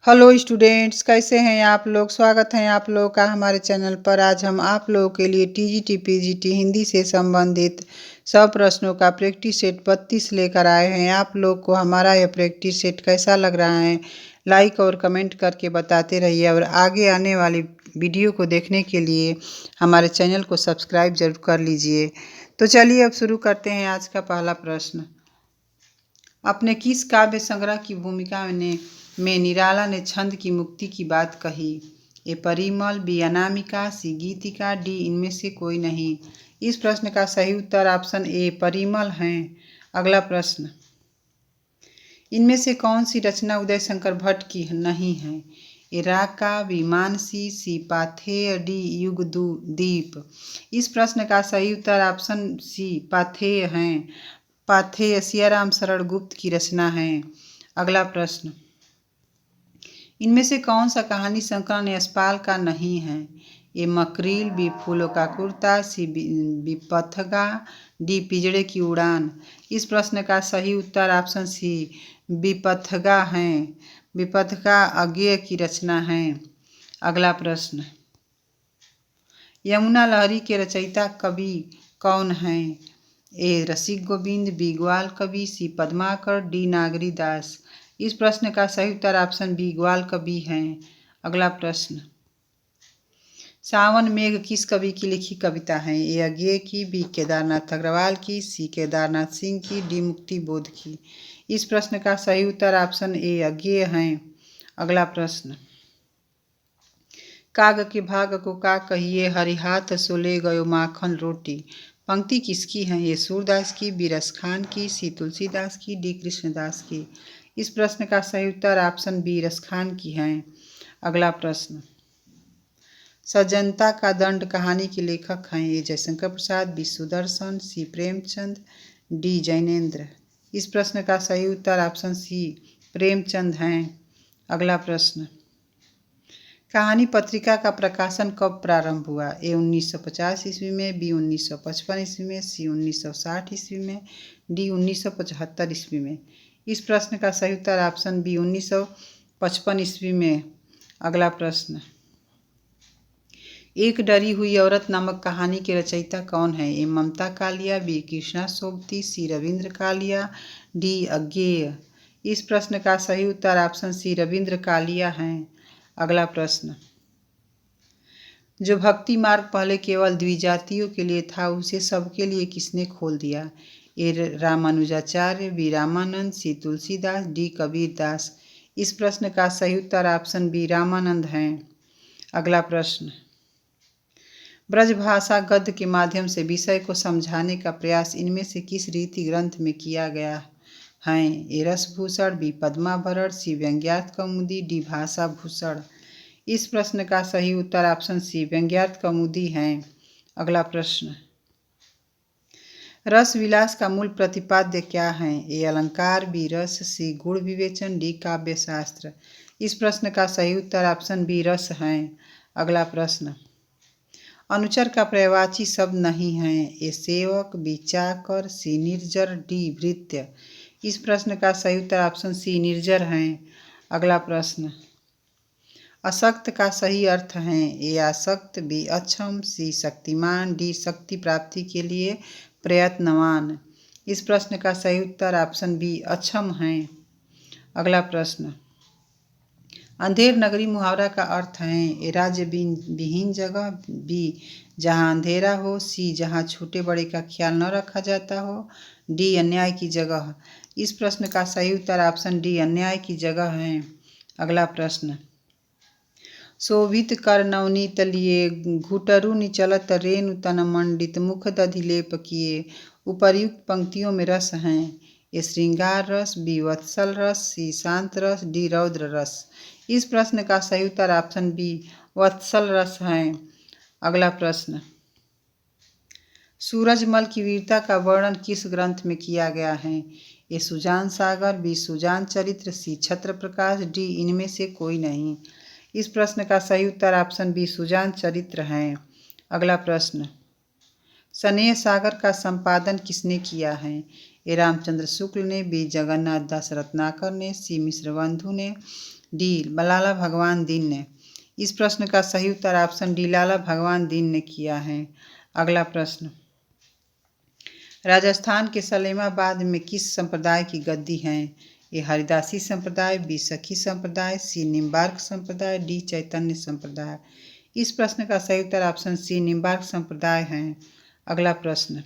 Hello students, कैसे हैं आप लोग। स्वागत है आप लोग का हमारे चैनल पर। आज हम आप लोगों के लिए टीजीटी पीजीटी हिंदी से संबंधित 100 प्रश्नों का प्रैक्टिस सेट 32 लेकर आए हैं। आप लोग को हमारा यह प्रैक्टिस सेट कैसा लग रहा है, लाइक और कमेंट करके बताते रहिए। और आगे आने वाली वीडियो को देखने के लिए हमारे चैनल को सब्सक्राइब जरूर कर लीजिए। तो चलिए अब शुरू करते हैं। आज का पहला प्रश्न, अपने किस काव्य संग्रह की भूमिका में निराला ने छंद की मुक्ति की बात कही। ए परिमल, बी अनामिका, सी गीतिका, डी इनमें से कोई नहीं। इस प्रश्न का सही उत्तर ऑप्शन ए परिमल है। अगला प्रश्न, इनमें से कौन सी रचना उदय शंकर भट्ट की नहीं है। ए राका, बी मानसी, सी पाथेय, डी युगदीप। इस प्रश्न का सही उत्तर ऑप्शन सी पाथेय है। पाथेय सियाराम शरण गुप्त की रचना है। अगला प्रश्न, इनमें से कौन सा कहानी संकलन यशपाल का नहीं है। ए मकरील, बी फूलों का कुर्ता, सी विपथगा, डी पिजड़े की उड़ान। इस प्रश्न का सही उत्तर ऑप्शन सी विपथगा है। विपथगा अज्ञेय की रचना है। अगला प्रश्न, यमुना लहरी के रचयिता कवि कौन है। ए रसिक गोविंद, बी ग्वाल कवि, सी पद्माकर, डी नागरी दास। इस प्रश्न का सही उत्तर ऑप्शन बी ग्वाल कवि है। अगला प्रश्न, सावन मेघ किस कवि की लिखी कविता है। ए अज्ञेय की, बी केदारनाथ अग्रवाल की, सी केदारनाथ सिंह की, डी मुक्ति बोध की। इस प्रश्न का सही उत्तर ऑप्शन ए अज्ञेय है। अगला प्रश्न, काग के भाग को का कहिए, हरिहाथ सो ले गयो माखन रोटी। पंक्ति किसकी है। ये सूरदास की, बी रस खान की, सी तुलसीदास की, डी कृष्णदास की। इस प्रश्न का सही उत्तर ऑप्शन बी रस खान की है। अगला प्रश्न, सज्जनता का दंड कहानी के लेखक हैं। ए जयशंकर प्रसाद, बी सुदर्शन, सी प्रेमचंद, डी जैनेन्द्र। इस प्रश्न का सही उत्तर ऑप्शन सी प्रेमचंद है। अगला प्रश्न, कहानी पत्रिका का प्रकाशन कब प्रारंभ हुआ। ए 1950 ईस्वी में, बी 1955 ईस्वी में, सी 1960 ईस्वी में, डी 1975 ईस्वी में। इस प्रश्न का सही उत्तर ऑप्शन बी 1955 ईस्वी में। अगला प्रश्न, एक डरी हुई औरत नामक कहानी के रचयिता कौन है। ए ममता कालिया, बी कृष्णा सोबती, सी रविंद्र कालिया, डी अज्ञेय। इस प्रश्न का सही उत्तर ऑप्शन सी रविंद्र कालिया है। अगला प्रश्न, जो भक्ति मार्ग पहले केवल द्विजातियों के लिए था, उसे सबके लिए किसने खोल दिया। ए रामानुजाचार्य, बी रामानंद, सी तुलसीदास, डी कबीरदास। इस प्रश्न का सही उत्तर ऑप्शन बी रामानंद है। अगला प्रश्न, ब्रजभाषा गद्य के माध्यम से विषय को समझाने का प्रयास इनमें से किस रीति ग्रंथ में किया गया है। ए रसभूषण, बी पद्माभरण, सी व्यंग्यार्थ कौमुदी, डी भाषा भूषण। इस प्रश्न का सही उत्तर ऑप्शन सी व्यंग्यार्थ कौमुदी है। अगला प्रश्न, रस विलास का मूल प्रतिपाद्य क्या है। ए अलंकार, बी रस, सी गुण विवेचन, डी काव्य शास्त्र। इस प्रश्न का सही उत्तर ऑप्शन बी रस है। अगला प्रश्न, अनुचर का पर्यायवाची शब्द नहीं है। ए सेवक, बी चाकर, सी निर्जर, डी भृत्य। इस प्रश्न का सही उत्तर ऑप्शन सी निर्जर है। अगला प्रश्न, अशक्त का सही अर्थ है। ए आसक्त, बी अक्षम, सी शक्तिमान, डी शक्ति प्राप्ति के लिए प्रयत्नवान। इस प्रश्न का सही उत्तर ऑप्शन बी अक्षम है। अगला प्रश्न, अंधेर नगरी मुहावरा का अर्थ है। ए राज्य विहीन जगह, बी जहाँ अंधेरा हो, सी जहाँ छोटे बड़े का ख्याल न रखा जाता हो, डी अन्याय की जगह। इस प्रश्न का सही उत्तर ऑप्शन डी अन्याय की जगह है। अगला प्रश्न, शोभित कर नवनीत लिए, घुटरु निचलत रेणु तन मंडित, मुख दधि लेप किए। उपर्युक्त पंक्तियों में रस हैं। ए श्रृंगार रस, बी वत्सल रस, सी शांत रस, डी रौद्र रस। इस प्रश्न का सही उत्तर ऑप्शन बी वत्सल रस है। अगला प्रश्न, सूरजमल की वीरता का वर्णन किस ग्रंथ में किया गया है। ए सुजान सागर, बी सुजान चरित्र, सी छत्र प्रकाश, डी इनमें से कोई नहीं। इस प्रश्न का सही उत्तर ऑप्शन बी सुजान चरित्र है। अगला प्रश्न, स्नेह सागर का संपादन किसने किया है। ए रामचंद्र शुक्ल ने, बी जगन्नाथ दास रत्नाकर ने, सी मिश्र बंधु ने, डी लाला भगवान दीन ने। इस प्रश्न का सही उत्तर ऑप्शन डी लाला भगवान दीन ने किया है। अगला प्रश्न, राजस्थान के सलेमाबाद में किस संप्रदाय की गद्दी है? ए हरिदासी संप्रदाय, बी सखी संप्रदाय, सी निम्बार्क संप्रदाय, डी चैतन्य संप्रदाय। इस प्रश्न का सही उत्तर ऑप्शन सी निम्बार्क संप्रदाय है। अगला प्रश्न,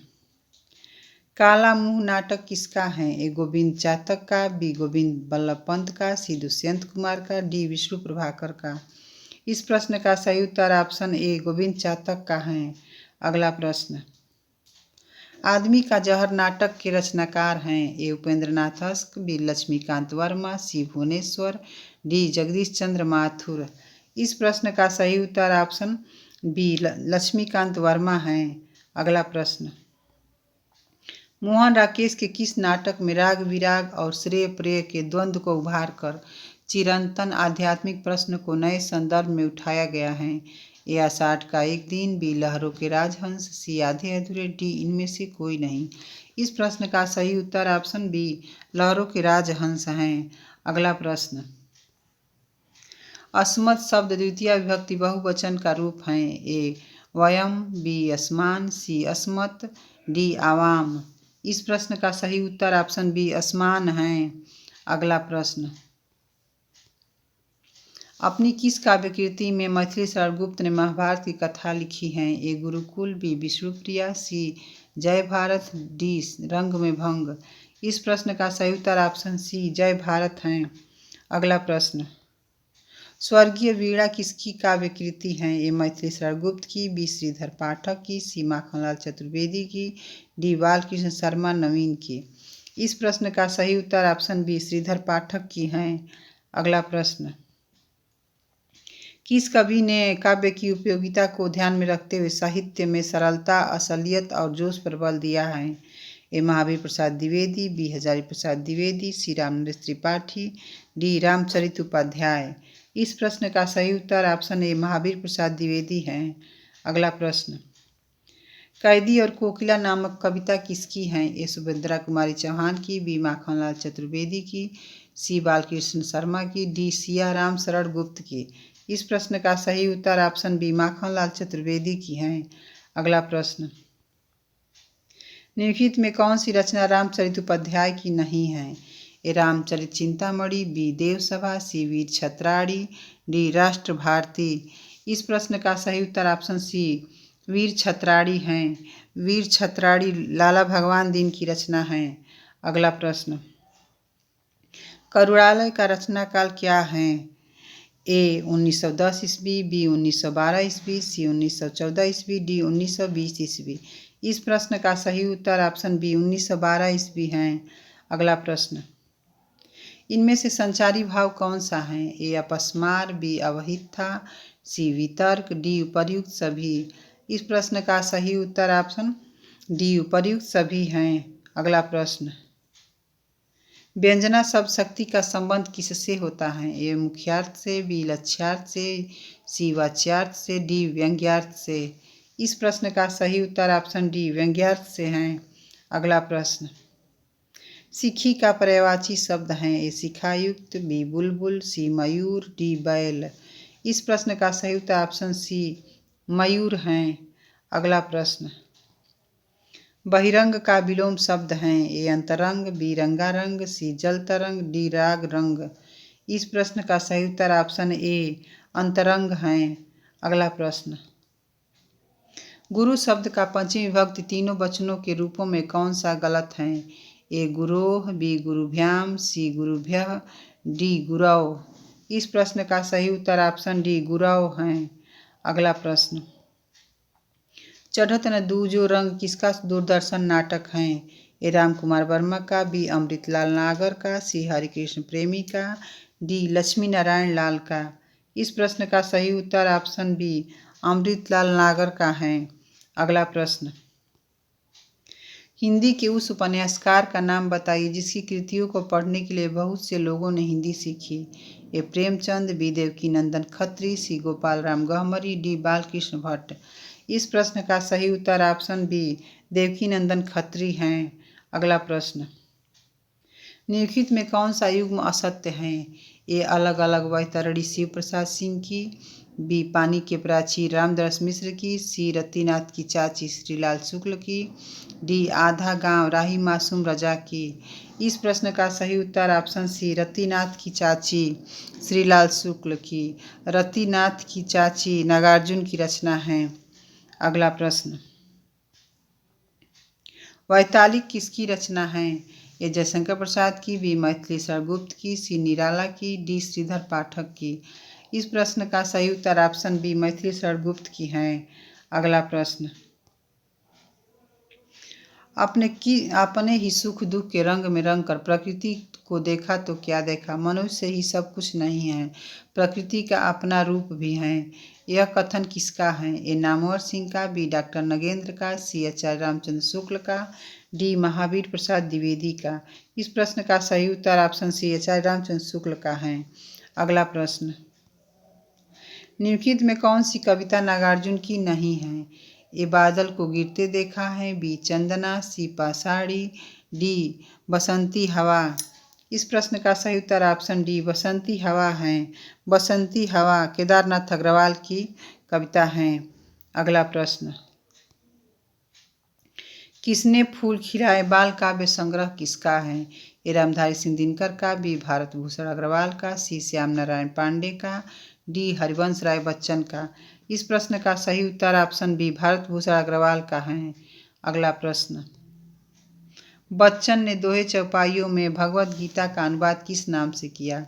काला मुंह नाटक किसका है? ए गोविंद चातक का, बी गोविंद बल्लभ पंत का, सी दुष्यंत कुमार का, डी विष्णु प्रभाकर का। इस प्रश्न का सही उत्तर ऑप्शन ए गोविंद चातक का है। अगला प्रश्न, आदमी का जहर नाटक के रचनाकार हैं? ए उपेंद्र नाथ अस्क, बी लक्ष्मीकांत वर्मा, सी भुवनेश्वर, डी जगदीश चंद्र माथुर। इस प्रश्न का सही उत्तर ऑप्शन बी लक्ष्मीकांत वर्मा है। अगला प्रश्न, मोहन राकेश के किस नाटक में राग विराग और श्रेय प्रेय के द्वंद्व को उभार कर चिरंतन आध्यात्मिक प्रश्न को नए संदर्भ में उठाया गया है? ए आषाढ़ का एक दिन, बी लहरों के राजहंस, सी आधे अधूरे, डी इनमें से कोई नहीं। इस प्रश्न का सही उत्तर ऑप्शन बी लहरों के राजहंस हैं। अगला प्रश्न, अस्मत् शब्द द्वितीय विभक्ति बहुवचन का रूप है? ए वयम, बी अस्मान, सी अस्मत्, डी आवाम। इस प्रश्न का सही उत्तर ऑप्शन बी अस्मान है। अगला प्रश्न, अपनी किस काव्यकृति में मैथिली शरण गुप्त ने महाभारत की कथा लिखी है? ए गुरुकुल, बी विष्णुप्रिया, सी जय भारत, डी रंग में भंग। इस प्रश्न का सही उत्तर ऑप्शन सी जय भारत है। अगला प्रश्न, स्वर्गीय वीणा किसकी काव्यकृति है? ए मैथिली शरण गुप्त की, बी श्रीधर पाठक की, सी माखनलाल चतुर्वेदी की, डी बालकृष्ण शर्मा नवीन की। इस प्रश्न का सही उत्तर ऑप्शन बी श्रीधर पाठक की है। अगला प्रश्न, किस कवि ने काव्य की उपयोगिता को ध्यान में रखते हुए साहित्य में सरलता, असलियत और जोश पर बल दिया है? ए महावीर प्रसाद द्विवेदी, बी हजारी प्रसाद द्विवेदी, सी रामनरेश त्रिपाठी, डी रामचरित उपाध्याय। इस प्रश्न का सही उत्तर ऑप्शन ए महावीर प्रसाद द्विवेदी है। अगला प्रश्न, कैदी और कोकिला नामक कविता किसकी है? ए सुभद्रा कुमारी चौहान की, बी माखनलाल चतुर्वेदी की, सी बालकृष्ण शर्मा की, डी सियाराम शरण गुप्त की। इस प्रश्न का सही उत्तर ऑप्शन बी माखनलाल चतुर्वेदी की है। अगला प्रश्न, निम्नलिखित में कौन सी रचना रामचरित उपाध्याय की नहीं है? ए रामचरित चिंतामणि, बी देवसभा, सी वीर छत्राड़ी, डी राष्ट्र भारती। इस प्रश्न का सही उत्तर ऑप्शन सी वीर छत्राड़ी है। वीर छत्राड़ी लाला भगवान दीन की रचना है। अगला प्रश्न, करुणालय का रचना काल क्या है? ए 1910 ईस्वी, बी 1912 ईस्वी, सी 1914 ईस्वी, डी 1920 ईस्वी। इस प्रश्न का सही उत्तर ऑप्शन बी 1912 ईस्वी है। अगला प्रश्न, इनमें से संचारी भाव कौन सा है? ए अपस्मार, बी अवहित था, सी वितर्क, डी उपर्युक्त सभी। इस प्रश्न का सही उत्तर ऑप्शन डी उपर्युक्त सभी हैं। अगला प्रश्न, व्यंजना शब्द शक्ति का संबंध किससे होता है? ए मुख्यार्थ से, बी लक्ष्यार्थ से, सी वाच्यार्थ से, डी व्यंग्यार्थ से। इस प्रश्न का सही उत्तर ऑप्शन डी व्यंग्यार्थ से है। अगला प्रश्न, सिखी का पर्यायवाची शब्द हैं? ए शिखायुक्त, बी बुलबुल, सी मयूर, डी बैल। इस प्रश्न का सही उत्तर ऑप्शन सी मयूर हैं। अगला प्रश्न, बहिरंग का विलोम शब्द हैं? ए अंतरंग, बी रंगारंग, सी जल तरंग, डी राग रंग। इस प्रश्न का सही उत्तर ऑप्शन ए अंतरंग हैं। अगला प्रश्न, गुरु शब्द का पंचमी विभक्ति तीनों वचनों के रूपों में कौन सा गलत है? ए गुरोह, बी गुरुभ्याम, सी गुरुभ्यः, डी गुरव। इस प्रश्न का सही उत्तर ऑप्शन डी गुरव हैं। अगला प्रश्न, चढ़त न दूजो रंग किसका दूरदर्शन नाटक है? ए राम कुमार वर्मा का, बी अमृतलाल नागर का, सी हरिकृष्ण प्रेमी का, डी लक्ष्मी नारायण लाल का। इस प्रश्न का सही उत्तर ऑप्शन बी अमृतलाल नागर का है। अगला प्रश्न, हिंदी के उस उपन्यासकार का नाम बताइए जिसकी कृतियों को पढ़ने के लिए बहुत से लोगों ने हिंदी सीखी। ए प्रेमचंद, बी देवकीनंदन खत्री, सी गोपाल राम गहमरी, डी बालकृष्ण भट्ट। इस प्रश्न का सही उत्तर ऑप्शन बी देवकीनंदन खत्री हैं। अगला प्रश्न, निम्नलिखित में कौन सा युग्म असत्य है? ए अलग अलग वैतरणी शिव प्रसाद सिंह की, बी पानी के प्राची रामदास मिश्र की, सी रतिनाथ की चाची श्रीलाल शुक्ल की, डी आधा गांव राही मासूम रजा की। इस प्रश्न का सही उत्तर ऑप्शन सी रतिनाथ की चाची श्रीलाल शुक्ल की। रतिनाथ की चाची नागार्जुन की रचना है। अगला प्रश्न, वैतालिक किसकी रचना है? ए जयशंकर प्रसाद की, बी मैथिली शरण गुप्त की, सी निराला की, डी श्रीधर पाठक की। इस प्रश्न का सही उत्तर ऑप्शन बी मैथिली शरण गुप्त की है। अगला प्रश्न, अपने ही सुख दुख के रंग में रंग कर प्रकृति को देखा तो क्या देखा, मनुष्य ही सब कुछ नहीं है, प्रकृति का अपना रूप भी है। यह कथन किसका है? ए नामवर सिंह का, बी डॉक्टर नगेंद्र का, सी आचार्य रामचंद्र शुक्ल का, डी महावीर प्रसाद द्विवेदी का। इस प्रश्न का सही उत्तर ऑप्शन सी आचार्य रामचंद्र शुक्ल का है। अगला प्रश्न, निम्नलिखित में कौन सी कविता नागार्जुन की नहीं है? ए बादल को गिरते देखा है, बी चंदना, सी पाषाणी, डी बसंती हवा। इस प्रश्न का सही उत्तर ऑप्शन डी बसंती हवा है। बसंती हवा केदारनाथ अग्रवाल की कविता है। अगला प्रश्न, किसने फूल खिलाए बाल काव्य संग्रह किसका है? ए रामधारी सिंह दिनकर का, बी भारत भूषण अग्रवाल का, सी श्याम नारायण पांडे का, डी हरिवंश राय बच्चन का। इस प्रश्न का सही उत्तर ऑप्शन बी भारत भूषण अग्रवाल का है। अगला प्रश्न, बच्चन ने दोहे चौपाइयों में भगवत गीता का अनुवाद किस नाम से किया?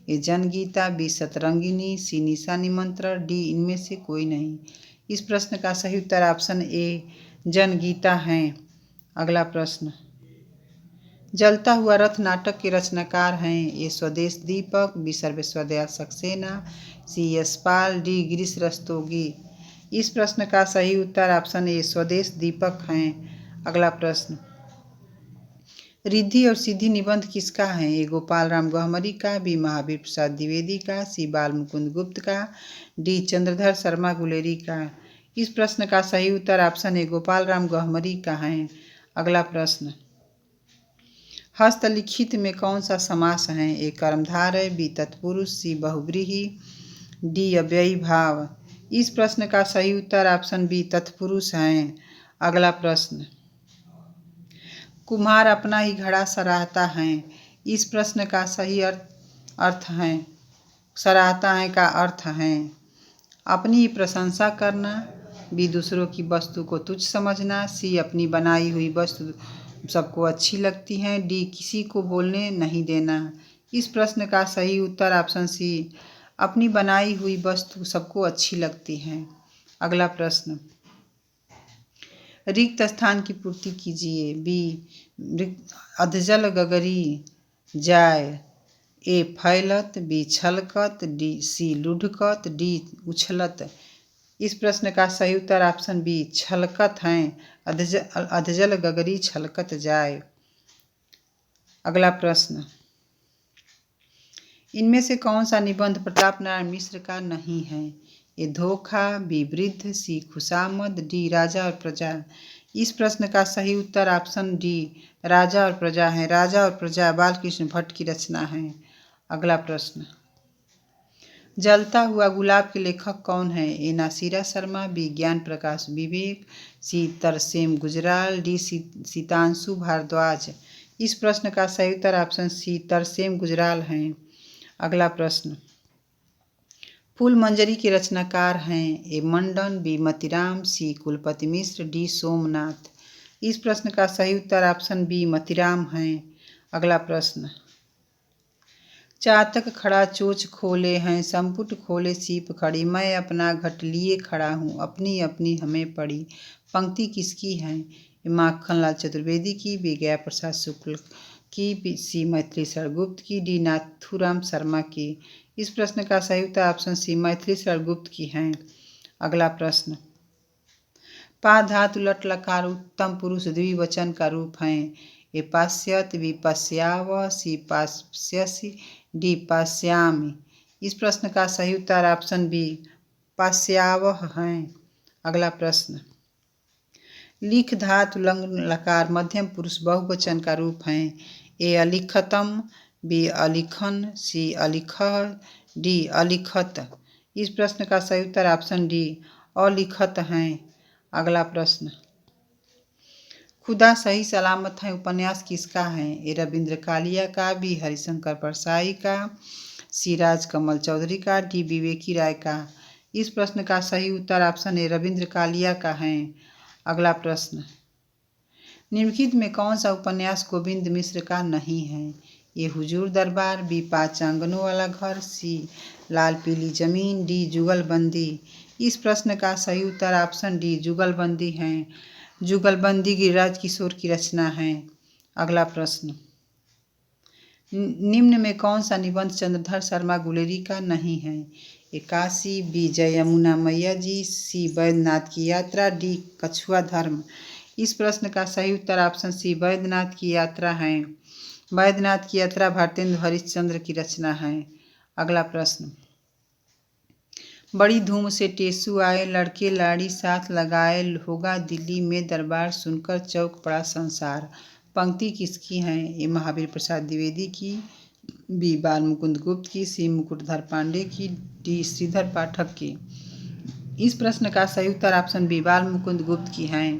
ए जनगीता, बी सतरंगिनी, सी निशा निमंत्रण, डी इनमें से कोई नहीं। इस प्रश्न का सही उत्तर ऑप्शन ए जनगीता है। अगला प्रश्न, जलता हुआ रथ नाटक के रचनाकार हैं? ए स्वदेश दीपक, बी सर्वेश्वर दयाल सक्सेना, सी यशपाल, डी गिरीश रस्तोगी। इस प्रश्न का सही उत्तर ऑप्शन ए स्वदेश दीपक हैं। अगला प्रश्न, रिद्धि और सिद्धि निबंध किसका है? ए गोपाल राम गहमरी का, बी महावीर प्रसाद द्विवेदी का, सी बाल मुकुंद गुप्त का, डी चंद्रधर शर्मा गुलेरी का। इस प्रश्न का सही उत्तर ऑप्शन ए गोपाल राम गहमरी का है। अगला प्रश्न, हस्तलिखित में कौन सा समास है? ए कर्मधारय, बी तत्पुरुष, सी बहुव्रीहि, डी अव्ययी भाव। इस प्रश्न का सही उत्तर ऑप्शन बी तत्पुरुष है। अगला प्रश्न, कुम्हार अपना ही घड़ा सराहता है। इस प्रश्न का सही अर्थ है, सराहता है का अर्थ है अपनी ही प्रशंसा करना, बी दूसरों की वस्तु को तुच्छ समझना, सी अपनी बनाई हुई वस्तु सबको अच्छी लगती है, डी किसी को बोलने नहीं देना। इस प्रश्न का सही उत्तर ऑप्शन सी अपनी बनाई हुई वस्तु सबको अच्छी लगती है। अगला प्रश्न, रिक्त स्थान की पूर्ति कीजिए। बी अधजल गगरी जाय, ए फैलत, बी छलकत, डी सी लुढ़कत, डी उछलत। इस प्रश्न का सही उत्तर ऑप्शन बी छलकत है। अधजल गगरी छलकत जाय। अगला प्रश्न, इनमें से कौन सा निबंध प्रताप नारायण मिश्र का नहीं है? ए धोखा, बी वृद्ध, सी खुशामद, डी राजा और प्रजा। इस प्रश्न का सही उत्तर ऑप्शन डी राजा और प्रजा है। राजा और प्रजा बालकृष्ण भट्ट की रचना है। अगला प्रश्न, जलता हुआ गुलाब के लेखक कौन है? ए नासिरा शर्मा, बी ज्ञान प्रकाश विवेक, सी तरसेम गुजराल, डी सीतांशु भारद्वाज। इस प्रश्न का सही उत्तर ऑप्शन सी तरसेम गुजराल है। अगला प्रश्न, फूल मंजरी के रचनाकार हैं? ए मंडन, बी मतिराम, सी कुलपति मिश्र, डी सोमनाथ। इस प्रश्न का सही उत्तर ऑप्शन बी मतिराम है। अगला प्रश्न, चातक खड़ा चोच खोले हैं, संपुट खोले सीप खड़ी, मैं अपना घट लिए खड़ा हूँ, अपनी अपनी हमें पड़ी। पंक्ति किसकी है? माखनलाल चतुर्वेदी की, बी गया प्रसाद शुक्ल की, सी मैथिली शरण गुप्त की, डी नाथूराम शर्मा की। इस प्रश्न का सही उत्तर ऑप्शन सी मैथिली शरण गुप्त की है। अगला प्रश्न, पा धातु लट लकार उत्तम पुरुष द्विवचन का रूप है? ए पास्यत, बी पश्याव, सी पास्यसि, डी पास्यामि। इस प्रश्न का सही उत्तर ऑप्शन बी पास्यावह है। अगला प्रश्न, लिख धातु लंग लकार मध्यम पुरुष बहुवचन का रूप है? ए अलिखतम, बी अलिखन, सी अलिखह, डी अलिखत। इस प्रश्न का सही उत्तर ऑप्शन डी अलिखत है। अगला प्रश्न, खुदा सही सलामत है उपन्यास किसका है? ए रविंद्र कालिया का, बी हरिशंकर परसाई का, सी राजकमल चौधरी का, डी विवेकी राय का। इस प्रश्न का सही उत्तर ऑप्शन ए रविंद्र कालिया का है। अगला प्रश्न, निम्नलिखित में कौन सा उपन्यास गोविंद मिश्र का नहीं है? ए हुजूर दरबार, बी 5 आंगनों वाला घर, सी लाल पीली जमीन, डी जुगलबंदी। इस प्रश्न का सही उत्तर ऑप्शन डी जुगलबंदी है। जुगलबंदी गिरिराज किशोर की रचना है। अगला प्रश्न, निम्न में कौन सा निबंध चंद्रधर शर्मा गुलेरी का नहीं है? ए काशी, बी जय यमुना मैया जी, सी बैद्यनाथ की यात्रा, डी कछुआ धर्म। इस प्रश्न का सही उत्तर ऑप्शन सी बैद्यनाथ की यात्रा है। बैद्यनाथ की यात्रा भारतेंदु हरिश्चंद्र की रचना है। अगला प्रश्न, बड़ी धूम से टेसू आए, लड़के लाड़ी साथ लगाए, होगा दिल्ली में दरबार, सुनकर चौंक पड़ा संसार। पंक्ति किसकी है? ए महावीर प्रसाद द्विवेदी की, बी बाल मुकुंद गुप्त की, सी मुकुटधर पांडे की, डी श्रीधर पाठक की। इस प्रश्न का सही उत्तर ऑप्शन बी बाल मुकुंद गुप्त की है।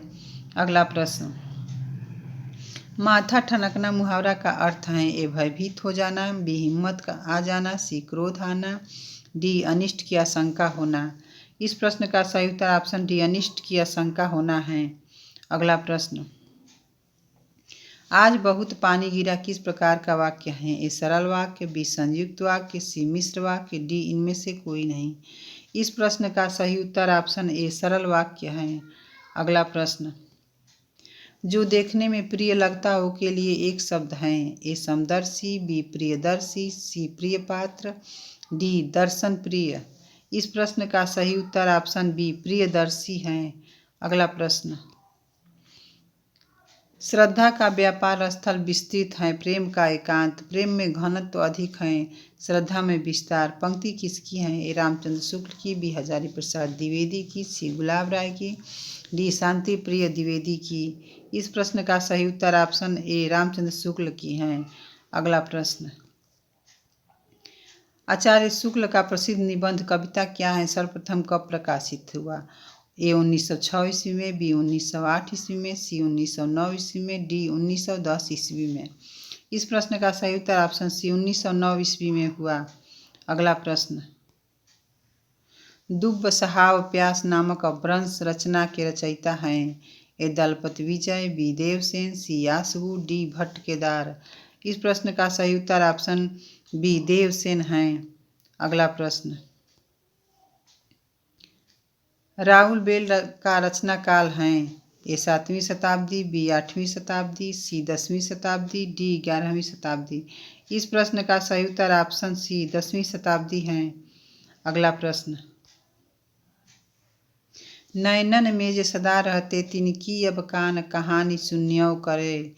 अगला प्रश्न, माथा ठनकना मुहावरा का अर्थ है? ए भयभीत हो जाना, बी हिम्मत का आ जाना, सी क्रोध आना, डी अनिष्ट की आशंका होना। इस प्रश्न का सही उत्तर ऑप्शन डी अनिष्ट की आशंका होना है। अगला प्रश्न, आज बहुत पानी गिरा किस प्रकार का वाक्य है? ए सरल वाक्य, बी संयुक्त वाक्य, सी मिश्र वाक्य, डी इनमें से कोई नहीं। इस प्रश्न का सही उत्तर ऑप्शन ए सरल वाक्य है। अगला प्रश्न, जो देखने में प्रिय लगता हो के लिए एक शब्द है? ए समदर्शी, बी प्रियदर्शी, सी प्रिय पात्र, डी दर्शन प्रिय। इस प्रश्न का सही उत्तर ऑप्शन बी प्रियदर्शी है। अगला प्रश्न, श्रद्धा का व्यापार स्थल विस्तृत है, प्रेम का एकांत, प्रेम में घनत्व अधिक है, श्रद्धा में विस्तार। पंक्ति किसकी है? ए रामचंद्र शुक्ल की, बी हजारी प्रसाद द्विवेदी की, सी गुलाब राय की, डी शांति प्रिय द्विवेदी की। इस प्रश्न का सही उत्तर ऑप्शन ए रामचंद्र शुक्ल की है। अगला प्रश्न, आचार्य शुक्ल का प्रसिद्ध निबंध कविता क्या है? सर्वप्रथम कब प्रकाशित हुआ? ए 1906 ईस्वी में, बी 1908 ईस्वी में, सी 1909 ईस्वी में, डी 1910 ईस्वी में। इस प्रश्न का सही उत्तर ऑप्शन सी 1909 ईस्वी में हुआ। अगला प्रश्न, दुब सहाव प्यास नामक अपभ्रंश रचना के रचयिता हैं? ए दलपति विजय, बी देवसेन, सी आशु, डी भट्ट केदार। इस प्रश्न का सही उत्तर ऑप्शन बी देवसेन है। अगला प्रश्न, राहुल बेल का रचना काल है? ए 7वीं शताब्दी, बी 8वीं शताब्दी, सी 10वीं शताब्दी, डी 11वीं शताब्दी। इस प्रश्न का सही उत्तर ऑप्शन सी 10वीं शताब्दी है। अगला प्रश्न, नैनन में जे सदा रहते तिनकी अब कान कहानी सुनियो करे।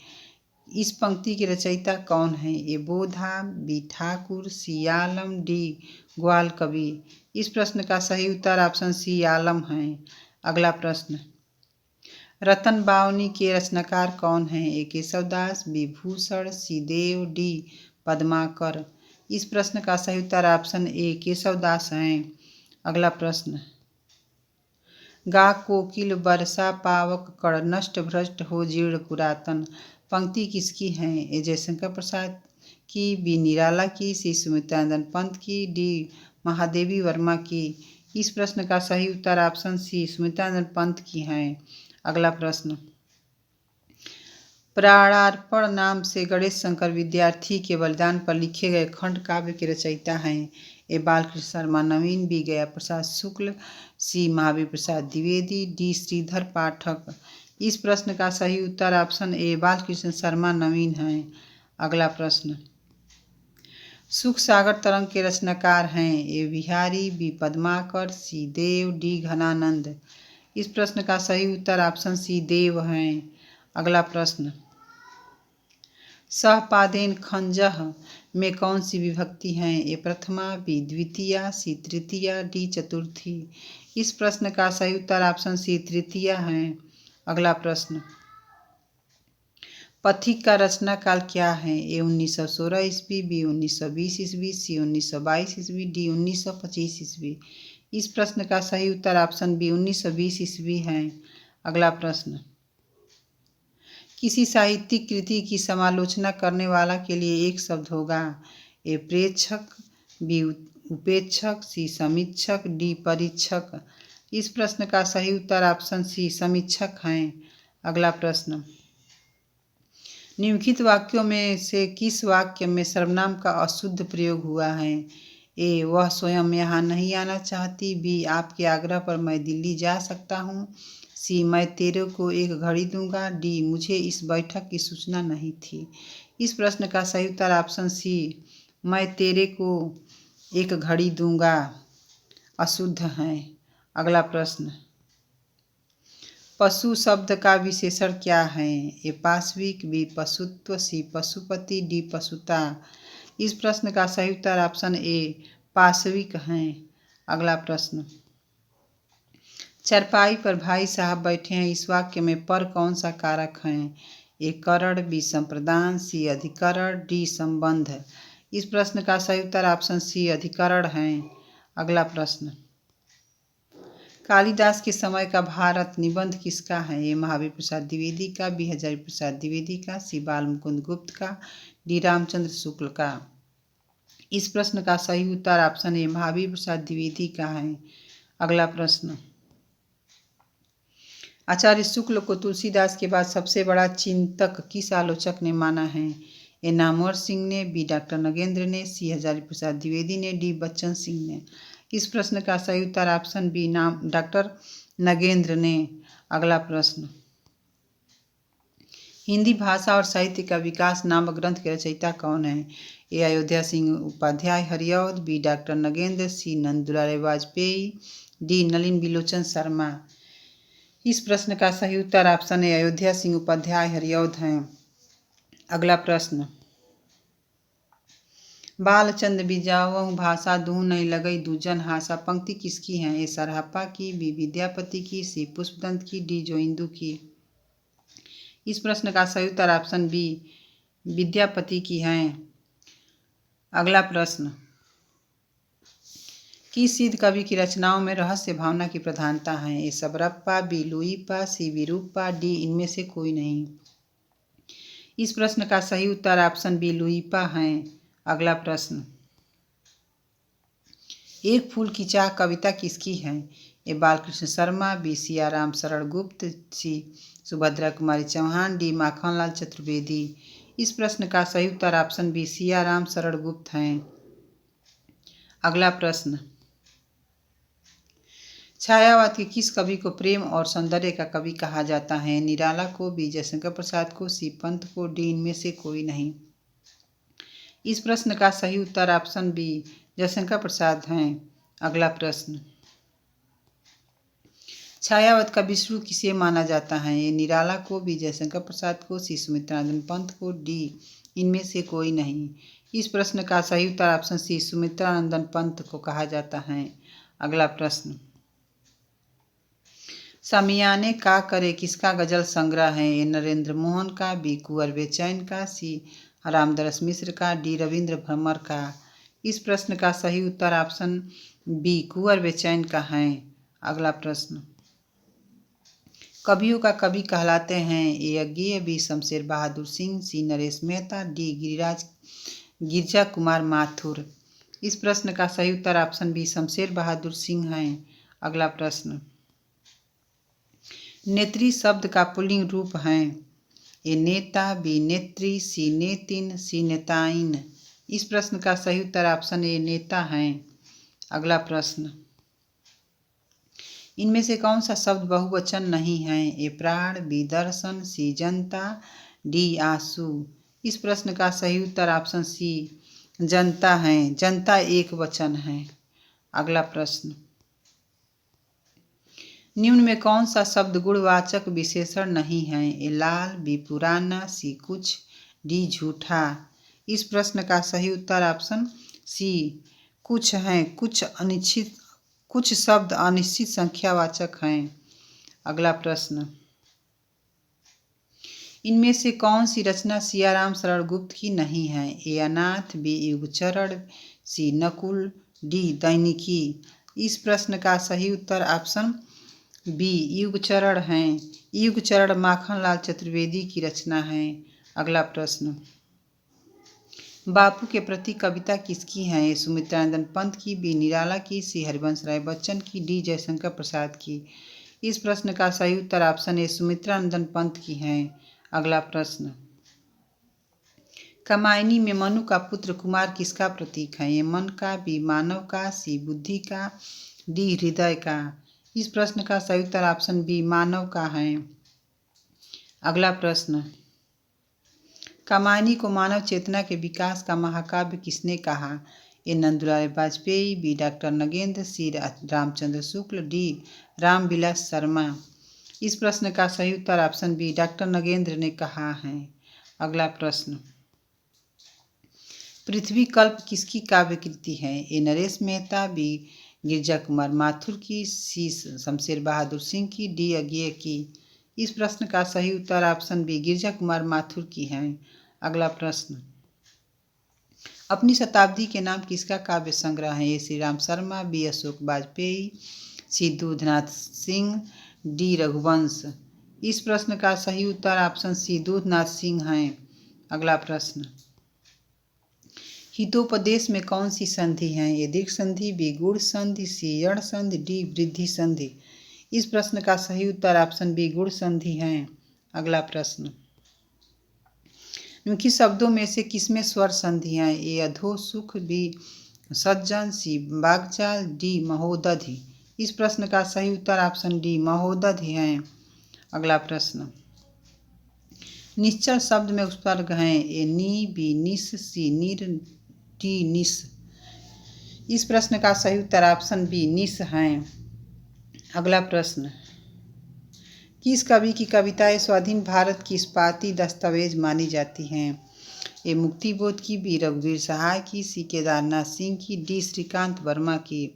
इस पंक्ति के रचयिता कौन है? ए बोधा, बी ठाकुर, सी आलम, डी ग्वाल कवि। इस प्रश्न का सही उत्तर ऑप्शन सी आलम है। अगला प्रश्न, रतन बावनी के रचनाकार कौन है? ए केशवदास, बी भूषण, सी देव, डी पद्माकर। इस प्रश्न का सही उत्तर ऑप्शन ए केशवदास है। अगला प्रश्न, गा कोकिल बरसा पावक कड़ नष्ट भ्रष्ट हो जीर्ण पुरातन। पंक्ति किसकी है? ए जयशंकर प्रसाद की, बी निराला की, सी सुमित्रानंद पंत की, डी महादेवी वर्मा की। इस प्रश्न का सही उत्तर ऑप्शन सी सुमित्रानंद पंत की है। अगला प्रश्न, प्राणार्पण नाम से गणेश शंकर विद्यार्थी के बलिदान पर लिखे गए खंड काव्य के रचयिता हैं? ए बालकृष्ण शर्मा नवीन, बी गया प्रसाद शुक्ल, सी महावीर प्रसाद द्विवेदी, डी श्रीधर पाठक। इस प्रश्न का सही उत्तर ऑप्शन ए बालकृष्ण शर्मा नवीन है। अगला प्रश्न, सुख सागर तरंग के रचनाकार हैं? ए बिहारी, बी पद्माकर, सी देव, डी घनानंद। इस प्रश्न का सही उत्तर ऑप्शन सी देव है। अगला प्रश्न, सहपादेन खंजह में कौन सी विभक्ति है? ए प्रथमा, बी द्वितीया, सी तृतीया, डी चतुर्थी। इस प्रश्न का सही उत्तर ऑप्शन सी तृतीया है। अगला प्रश्न, पथिक का रचना काल क्या है? ए 1916 ईस्वी, बी 1920 ईस्वी, सी 1922 ईस्वी, डी 1925 ईस्वी। इस प्रश्न का सही उत्तर ऑप्शन बी 1920 ईस्वी है। अगला प्रश्न, किसी साहित्यिक कृति की समालोचना करने वाला के लिए एक शब्द होगा। ए प्रेक्षक, बी उपेक्षक, सी समीक्षक, डी परीक्षक। इस प्रश्न का सही उत्तर ऑप्शन सी समीक्षक है। अगला प्रश्न, निम्नलिखित वाक्यों में से किस वाक्य में सर्वनाम का अशुद्ध प्रयोग हुआ है? ए वह स्वयं यहाँ नहीं आना चाहती, बी आपके आग्रह पर मैं दिल्ली जा सकता हूँ, सी मैं तेरे को एक घड़ी दूंगा, डी मुझे इस बैठक की सूचना नहीं थी। इस प्रश्न का सही उत्तर ऑप्शन सी मैं तेरे को एक घड़ी दूंगा अशुद्ध है। अगला प्रश्न, पशु शब्द का विशेषण क्या है? ए पाशविक, बी पशुत्व, सी पशुपति, डी पशुता। इस प्रश्न का सही उत्तर ऑप्शन ए पाशविक है। अगला प्रश्न, चारपाई पर भाई साहब बैठे हैं, इस वाक्य में पर कौन सा कारक है? ए करण, बी संप्रदान, सी अधिकरण, डी संबंध। इस प्रश्न का सही उत्तर ऑप्शन सी अधिकरण है। अगला प्रश्न, कालिदास के समय का भारत निबंध किसका है? ए महावीर प्रसाद द्विवेदी का, बी हजारी प्रसाद द्विवेदी का, सी बाल मुकुंद गुप्त का, डी रामचंद्र शुक्ल का। इस प्रश्न का सही उत्तर ऑप्शन ए महावीर प्रसाद द्विवेदी का है। अगला प्रश्न, आचार्य शुक्ल को तुलसीदास के बाद सबसे बड़ा चिंतक किस आलोचक ने माना है? ए नामवर सिंह ने, बी डॉक्टर नगेंद्र ने, सी हजारी प्रसाद द्विवेदी ने, डी बच्चन सिंह ने। इस प्रश्न का सही उत्तर ऑप्शन बी नाम डॉक्टर नगेंद्र ने। अगला प्रश्न, हिंदी भाषा और साहित्य का विकास नामक ग्रंथ के रचयिता कौन है? ए अयोध्या सिंह उपाध्याय हरिऔध, बी डॉक्टर नगेंद्र, सी नंदुलाल वाजपेयी, डी नलिन बिलोचन शर्मा। इस प्रश्न का सही उत्तर ऑप्शन ए अयोध्या सिंह उपाध्याय हरिऔध हैं। अगला प्रश्न, बालचंद बिजावहु भाषा दूँ नहीं लगई दूजन हासा पंक्ति किसकी है? ए सरहप्पा की, बी विद्यापति की, सी पुष्पदंत की, डी जोइंदू की। इस प्रश्न का सही उत्तर ऑप्शन बी विद्यापति की है। अगला प्रश्न, किस सिद्ध कवि की रचनाओं में रहस्य भावना की प्रधानता है? ए सबरप्पा, बी लुईप्पा, सी विरूप्पा, डी इनमें से कोई नहीं। इस प्रश्न का सही उत्तर ऑप्शन बी लुईप्पा है। अगला प्रश्न, एक फूल की चाह कविता किसकी है? ए बालकृष्ण शर्मा, बी सियाराम शरण गुप्त, सी सुभद्रा कुमारी चौहान, डी माखनलाल चतुर्वेदी। इस प्रश्न का सही उत्तर ऑप्शन बी सियाराम शरण गुप्त हैं। अगला प्रश्न, छायावाद के किस कवि को प्रेम और सौंदर्य का कवि कहा जाता है? निराला को, बी जयशंकर प्रसाद को, सी पंत को, डी इनमें से कोई नहीं। इस प्रश्न का सही उत्तर ऑप्शन बी जयशंकर प्रसाद हैं। अगला प्रश्न, छायावाद का विष्णु किसे माना जाता है? ये निराला को, बी जयशंकर प्रसाद को, सी सुमित्रानंदन पंत को, डी इनमें से कोई नहीं। इस प्रश्न का सही उत्तर ऑप्शन सी सुमित्रानंदन पंत को कहा जाता है। अगला प्रश्न, सामियाने का करे किसका गजल संग्रह है? ए नरेंद्र मोहन का, बी कुंवर बेचैन का, सी रामदरस मिश्र का, डी रविंद्र भ्रमर का। इस प्रश्न का सही उत्तर ऑप्शन बी कुंवर बेचैन का है। अगला प्रश्न, कवियों का कवि कहलाते हैं? ए अज्ञेय, बी शमशेर बहादुर सिंह, सी नरेश मेहता, डी गिरिजा कुमार माथुर। इस प्रश्न का सही उत्तर ऑप्शन बी शमशेर बहादुर सिंह है। अगला प्रश्न, नेत्री शब्द का पुल्लिंग रूप है? ए नेता, बी नेत्री, सी नेतिन, सी नेताइन। इस प्रश्न का सही उत्तर ऑप्शन ए नेता है। अगला प्रश्न, इनमें से कौन सा शब्द बहुवचन नहीं है? ए प्राण, बी दर्शन, सी जनता, डी आंसू। इस प्रश्न का सही उत्तर ऑप्शन सी जनता है। जनता एक वचन है। अगला प्रश्न, निम्न में कौन सा शब्द गुणवाचक विशेषण नहीं है? ए लाल, बी पुराना, सी कुछ, डी झूठा। इस प्रश्न का सही उत्तर ऑप्शन सी कुछ है। कुछ शब्द अनिश्चित संख्यावाचक हैं। अगला प्रश्न, इनमें से कौन सी रचना सियाराम शरण गुप्त की नहीं है? ए अनाथ, बी युगचरण, सी नकुल, डी दैनिकी। इस प्रश्न का सही उत्तर ऑप्शन बी युगचरण है। युगचरण माखनलाल चतुर्वेदी की रचना है। अगला प्रश्न, बापू के प्रति कविता किसकी है? ए सुमित्रानंदन पंत की, बी निराला की, सी हरिवंश राय बच्चन की, डी जयशंकर प्रसाद की। इस प्रश्न का सही उत्तर ऑप्शन ए सुमित्रानंदन पंत की है। अगला प्रश्न, कामायनी में मनु का पुत्र कुमार किसका प्रतीक है? ए मन का, बी मानव का, सी बुद्धि का, डी हृदय का। इस प्रश्न का सही उत्तर ऑप्शन बी मानव का है। अगला प्रश्न, कामायनी को मानव चेतना के विकास का महाकाव्य किसने कहा? ए नंदुलाल वाजपेयी, बी डॉक्टर नगेंद्र, सी रामचंद्र शुक्ल, डी रामविलास शर्मा। इस प्रश्न का सही उत्तर ऑप्शन बी डॉक्टर नगेंद्र ने कहा है। अगला प्रश्न, पृथ्वी कल्प किसकी काव्य कृति है? ए नरेश मेहता, बी गिरजा कुमार माथुर की, सी शमशेर बहादुर सिंह की, डी अज्ञेय की। इस प्रश्न का सही उत्तर ऑप्शन बी गिरजा कुमार माथुर की है। अगला प्रश्न, अपनी शताब्दी के नाम किसका काव्य संग्रह है? ए श्री राम शर्मा, बी अशोक वाजपेयी, सी दूधनाथ सिंह, डी रघुवंश। इस प्रश्न का सही उत्तर ऑप्शन सी दूधनाथ सिंह है। अगला प्रश्न, हितोपदेश में कौन सी संधि है? ए दीर्घ संधि, बी गुण संधि, सी यण संधि, डी वृद्धि संधि। इस प्रश्न का सही उत्तर ऑप्शन बी गुण संधि है। अगला प्रश्न, निम्नलिखित शब्दों में से किसमें स्वर संधि है? ए अधो सुख, बी सज्जन, सी वाग्चाल, डी महोदधि। इस प्रश्न का सही उत्तर ऑप्शन डी महोदधि है। अगला प्रश्न, निश्चल शब्द में उपसर्ग हैं? ए नी, बी निस, सी निर, डी निस। इस प्रश्न का सही उत्तर ऑप्शन बी निस है। अगला प्रश्न, किस कवि की कविताएं स्वाधीन भारत की इस्पाती दस्तावेज मानी जाती हैं? ए मुक्तिबोध की, बी रघुवीर सहाय की, सी केदारनाथ सिंह की, डी श्रीकांत वर्मा की।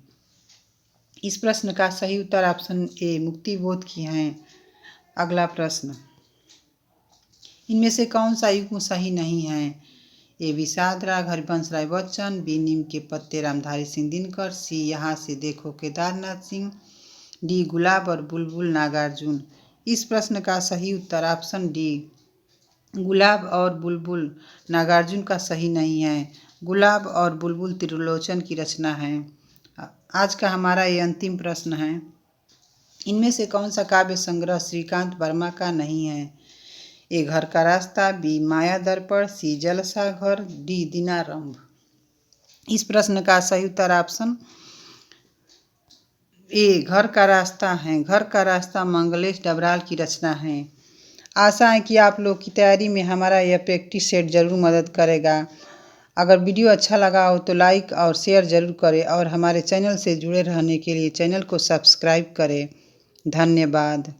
इस प्रश्न का सही उत्तर ऑप्शन ए मुक्तिबोध की है। अगला प्रश्न, इनमें से कौन सा युग्म सही नहीं है? ए विषाद राग हरिवंश राय बच्चन, बी नीम के पत्ते रामधारी सिंह दिनकर, सी यहाँ से देखो केदारनाथ सिंह, डी गुलाब और बुलबुल नागार्जुन। इस प्रश्न का सही उत्तर ऑप्शन डी गुलाब और बुलबुल नागार्जुन का सही नहीं है। गुलाब और बुलबुल त्रिलोचन की रचना है। आज का हमारा ये अंतिम प्रश्न है, इनमें से कौन सा काव्य संग्रह श्रीकांत वर्मा का नहीं है? ए घर का रास्ता, बी माया दर्पण, सी जलसा घर, डी दीनारंभ। इस प्रश्न का सही उत्तर ऑप्शन ए घर का रास्ता है। घर का रास्ता मंगलेश डबराल की रचना है। आशा है कि आप लोग की तैयारी में हमारा यह प्रैक्टिस सेट जरूर मदद करेगा। अगर वीडियो अच्छा लगा हो तो लाइक और शेयर ज़रूर करें और हमारे चैनल से जुड़े रहने के लिए चैनल को सब्सक्राइब करें। धन्यवाद।